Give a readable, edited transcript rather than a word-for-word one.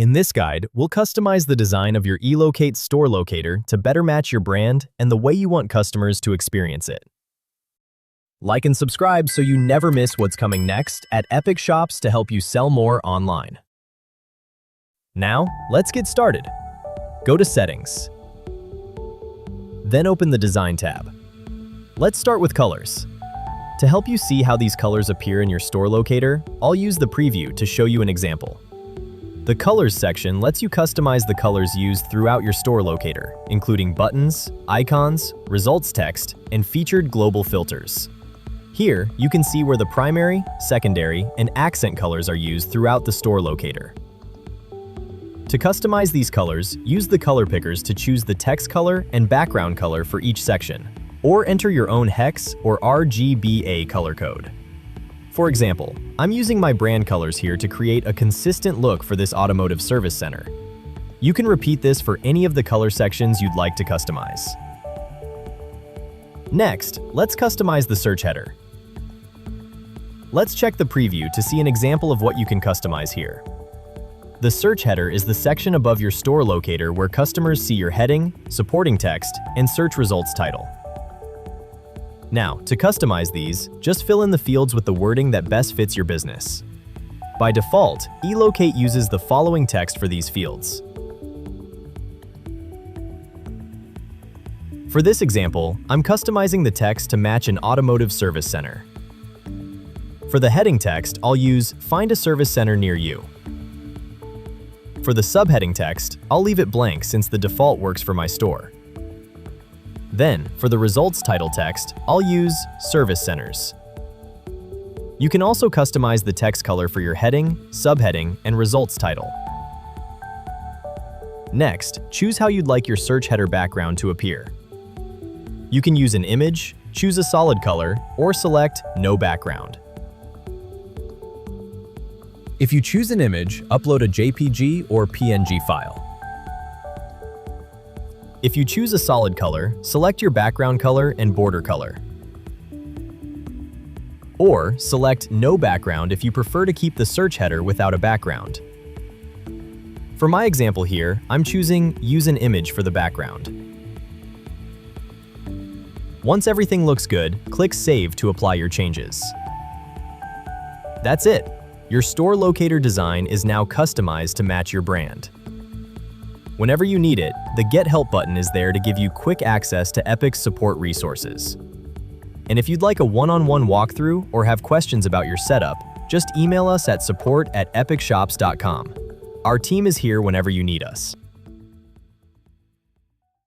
In this guide, we'll customize the design of your eLocate store locator to better match your brand and the way you want customers to experience it. Like and subscribe so you never miss what's coming next at Epic Shops to help you sell more online. Now, let's get started. Go to Settings. Then open the Design tab. Let's start with colors. To help you see how these colors appear in your store locator, I'll use the preview to show you an example. The Colors section lets you customize the colors used throughout your store locator, including buttons, icons, results text, and featured global filters. Here, you can see where the primary, secondary, and accent colors are used throughout the store locator. To customize these colors, use the color pickers to choose the text color and background color for each section, or enter your own hex or RGBA color code. For example, I'm using my brand colors here to create a consistent look for this automotive service center. You can repeat this for any of the color sections you'd like to customize. Next, let's customize the search header. Let's check the preview to see an example of what you can customize here. The search header is the section above your store locator where customers see your heading, supporting text, and search results title. Now, to customize these, just fill in the fields with the wording that best fits your business. By default, eLocate uses the following text for these fields. For this example, I'm customizing the text to match an automotive service center. For the heading text, I'll use "Find a service center near you." For the subheading text, I'll leave it blank since the default works for my store. Then, for the results title text, I'll use Service Centers. You can also customize the text color for your heading, subheading, and results title. Next, choose how you'd like your search header background to appear. You can use an image, choose a solid color, or select No Background. If you choose an image, upload a JPG or PNG file. If you choose a solid color, select your background color and border color. Or select No Background if you prefer to keep the search header without a background. For my example here, I'm choosing Use an Image for the background. Once everything looks good, click Save to apply your changes. That's it! Your store locator design is now customized to match your brand. Whenever you need it, the Get Help button is there to give you quick access to Epic's support resources. And if you'd like a one-on-one walkthrough or have questions about your setup, just email us at support@epicshops.com. Our team is here whenever you need us.